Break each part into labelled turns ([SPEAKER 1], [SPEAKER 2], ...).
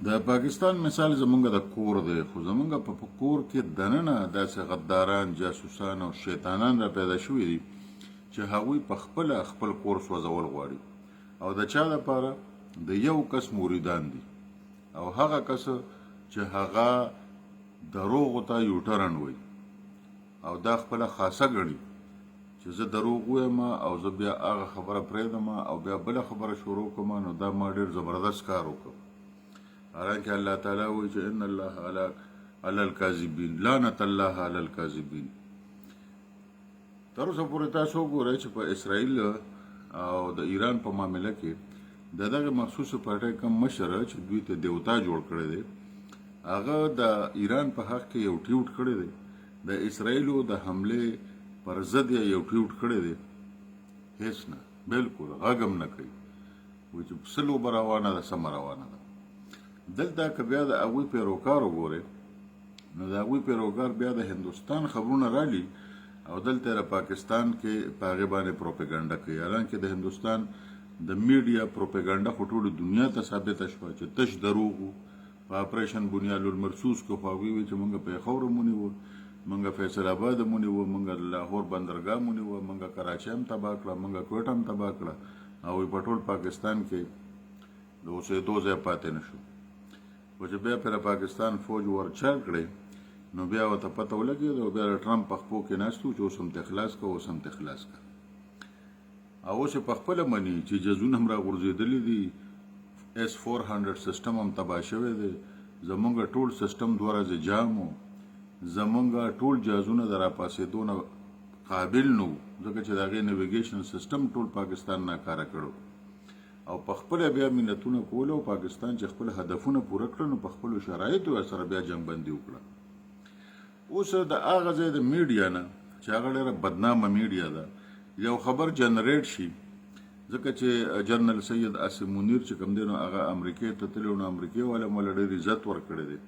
[SPEAKER 1] د پاکستان مثال زمونږ د کور دی خو زمونږ په کور کې دننه داسې غداران جاسوسان او شیطانان را پیدا شوي دي چې هغوی په خپل کور سوځول غواړي او د چا لپاره د یو کس مریدان دي او هغه کس چې هغه دروغو ته یوټرن وي او دا خپله خاصه ګڼي چې زه دروغ ویم او زه بیا هغه خبره پرېږدم او بیا بله خبره شروع کوم نو دا ما ډېر زبردست کار وکړ حالانکه الله تعالی وایي چې ان الله علی الکاذبین لعنت الله علی الکاذبین تر اوسه پورې تاسو وګورئ چې په اسرائیل او د ایران په معامله کې د دغه مخصوص پارټۍ کوم مشر چې دوی ته دیوتا جوړ کړی دی هغه د ایران په حق کې یو ټویټ کړی دی د اسرائیلو د حملې پر ضد یو ټویټ کړی دی هیڅ نه بالکل غږ هم نه کوي وایي چې څه لوبه روانه ده سمه روانه ده دلته که بیا د هغوی پیروکار وګورئ نو د هغوی پیروکار بیا د هندوستان خبرونه رالي او دلته د پاکستان کې په هغې باندې پروپیګنډه کوي حالانکه د هندوستان د میډیا پروپیګنډه خو ټولې دنیا ته ثابته شوه چې تش دروغ وو په اپریشن بنیاد المرصوص کو خو هغوی وایي چې موږ پیښور هم ونیوه موږ فیصل آباد هم ونیوه موږ لاهور بندرګاه هم ونیوه موږ کراچۍ هم تباه کړه موږ کوټه هم تباه کړه هغوی په ټول پاکستان کې د اوسېدو ځای پاتې نه شو خو چې بیا پرې پاکستان فوج ورچل کړی نو بیا ورته پته ولګېده او بیا د ټرمپ په خپو کې ناست و چې اوس هم ته خلاص کړه اوس هم ته خلاص کړه او اوس یې پخپله مني چې جزونه هم راغورځېدلي دي S-400 سیسټم هم تباه شوی دی زمونږ ټول سیسټم دوه ورځې جام و زمونږ ټول جهازونه د راپاسېدو نه قابل نه وو ځکه چې د هغې نیویګیشن سیسټم ټول پاکستان ناکاره کړو او په خپله بیا منتونه کول او پاکستان چې خپل هدفونه پوره کړل نو په خپلو شرایطو سره بیا جنګبندي وکړه اوس د هغه ځای د میډیا نه چې هغه ډېره بدنامه میډیا ده یو خبر جنریټ شي ځکه چې جنرال سید عاصم منیر چې کوم دی نو هغه امریکې ته تللی نو امریکې والا موله ډېر عزت ورکړی دی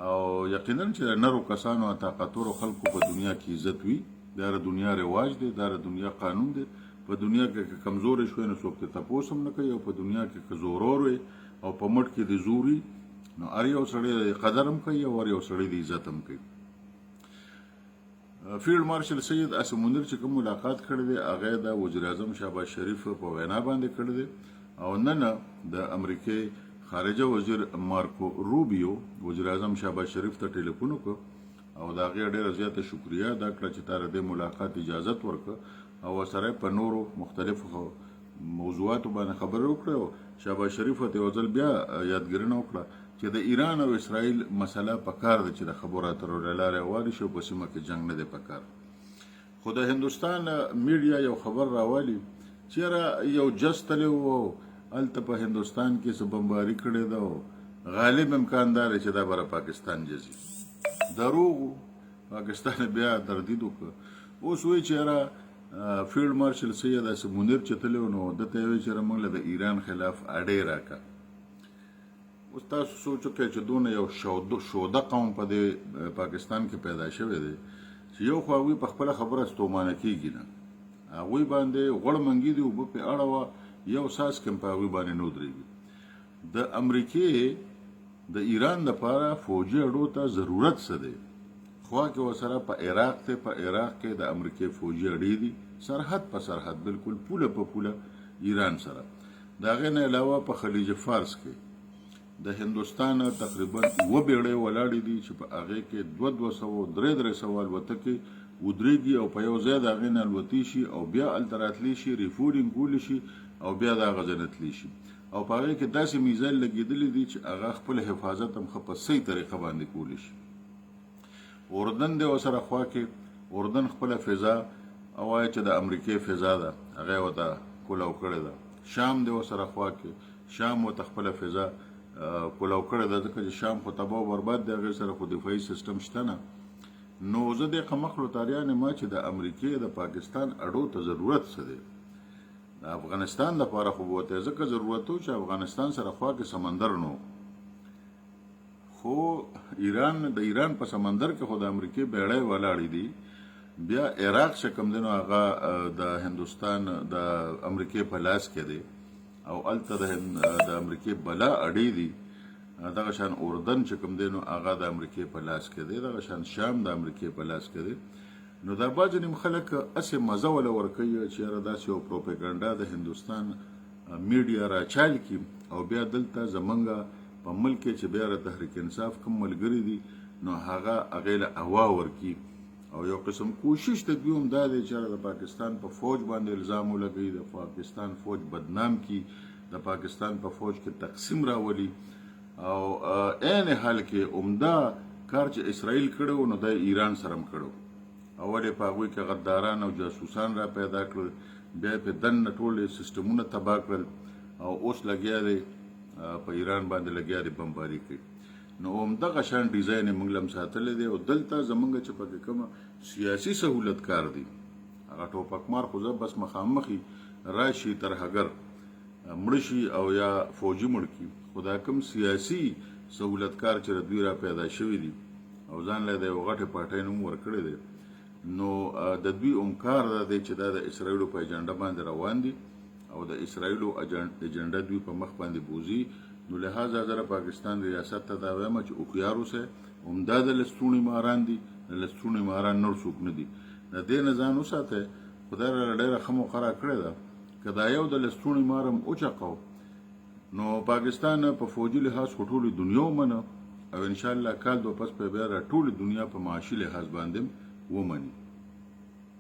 [SPEAKER 1] او یقینا چې د نرو کسانو او طاقتورو خلکو په دنیا کې عزت وي دا د دنیا رواج دی دا د دنیا قانون دی په دنیا کې که کمزورې شوی نو څوک ته تپوس هم نه کوي او په دنیا کې که زورور وي او په مټ کې د زور وي نو هر یو سړی د قدر هم کوي او هر یو سړی د عزت هم کوي فیلډ مارشل سید عاصم منیر چې کوم ملاقات کړی دی هغه د وزیر اعظم شهباز شریف په وینا باندې کړی دی او نن د امریکې خارجه وزیر مارکو روبیو وزیر اعظم شهباز شریف ته ټلیفون وکړ او د هغې ډېره زیاته شکریه ادا کړه چې تا د دې ملاقات اجازت ورکړه او سره په نورو مختلفو موضوعاتو باندې خبرې وکړه او شهباز شریف ته یو ځل بیا یادګرنه وکړه چې د ایران او اسرائیل مسله پکار ده چې د خبرو اترو له لارې هوارې شي او په سیمه کې جنګ نه دی پکار خو د هندوستان میډیا یو خبر راوالي چېرې یو جس تللی و هلته په هندوستان کې څه بمباري کړې ده او غالب امکان دا دی چې دا به پاکستان جزي دروغ پاکستان بیا تردید وکړه اوس وایي چېرې فیلډ مارشل سید عاصم منیر چې تللی نو ده ته یې وایي چې موږ له د ایران خلاف اډې راکړه اوس تاسو سوچ وکړئ چې دونه یو شوده قوم په دې پاکستان کې پیدا شوی دی چې یو خو هغوی په خپله خبره ستومانه کېږي نه هغوی باندې غوړ منګي دي اوبه پرې اړوه یو څاڅکی هم په هغوی باندې نه ودرېږي د امریکې د ایران دپاره فوجي اډو ته ضرورت څه دی خوا کې ورسره په عراق دی په عراق کې د امریکې فوجي اډې دي سرحد په سرحد بالکل پوله په پوله ایران سره د هغې نه علاوه په خلیج فارس کې د هندوستان تقریبا 2 بیړۍ ولاړې دي چې په هغې کې 200-300 الوتکې ودرېږي او په یو ځای د هغې نه الوتي شي او بیا هلته راتلی شي ریفورینګ کولی شي او بیا د هغه ځای نه تللی شي او په هغې کې داسې میزایل لګېدلي دي چې هغه خپل حفاظت هم ښه په صحیح طریقه باندې کولی شي اردن دی ورسره خوا کې اردن خپله فضا او وایي چې د امریکې فضا ده هغه یې ورته کولو کړې ده شام دی ورسره خوا کې شام ورته خپله فضا کولو کړې ده ځکه چې شام خو تباه او برباد دی هغې سره خو دفاعي سیسټم شته نه نو زه دې قمقلو تاریان یم چې د امریکې د پاکستان اډو ته ضرورت څه دی د افغانستان لپاره خو به ورته ځکه ضرورت و چې افغانستان سره خوا کې سمندر نو خو د ایران په سمندر کې خو د امریکې بیړۍ ولاړې دي بیا عراق چې کوم دی نو هغه د هندوستان د امریکې په لاس کې دی او هلته د امریکې بلا اډې دي دغه شان اردن چې کوم دی نو هغه د امریکې په لاس کې دی، دغه شان شام د امریکې په لاس کې دی. نو دا بعض نیم خلک اسې مزه ولا ورکوي چې یاره داسې یو پروپاګانډا د هندوستان میډیا راچال کی او بیا دلته زمونږ په ملک کې چې بیا د تحریک انصاف کوم ملګري دي نو هغه هغې له هوا ورکي او یو قسم کوشش د دوی هم دا دی چې د پاکستان په فوج باندې الزام ولګوي، د پاکستان فوج بدنام کی، د پاکستان په فوج کې تقسیم راولي او عین حال کې عمده کار چې اسرائیل کړو نو د ایران سره هم کړو. اول یې په هغوی کې غداران او جاسوسان را پیدا کړل، بیا یې په دننه ټول سیسټمونه تباه کړل او اوس لګیا دی په ایران باندې لګیا دی بمباري کوي. نو همدغه شان ډیزاین یې موږ له هم ساتلی دی او دلته زموږ چې پکې کومه سیاسي سهولت کار دی هغه ټوپکمار خو زه بس مخامخي راشي ترهګر مړه شي او یا فوجي مړ کړي، خو دا کوم سیاسي سهولت کار چې دوی را پیدا شوي دي او ځان له د یو غټې پارټۍ نوم ورکړی دی نو د دوی کار دا دی چې دا د اسرائیلو په ایجنډا باندې روان دي او د اسرائیلو ایجنډا دوی په مخ باندې بوزي. نو لہذا زه پاکستان ریاست ته دا وایم چې هوښیار اوسئ، همدا د لستوڼي ماران دي، د لستوڼي ماران نور څوک نه دي. د دې نه ځان وساتئ، خدای راله ډېره ښه موقع راکړې ده که دا یو د لستوڼي مار هم وچقو نو پاکستان په فوجي لحاظ خو ټولې دنیا ومنه او انشاءالله کال دو پس په بیا را ټولې دنیا په معاشي لحاظ باندې ومني.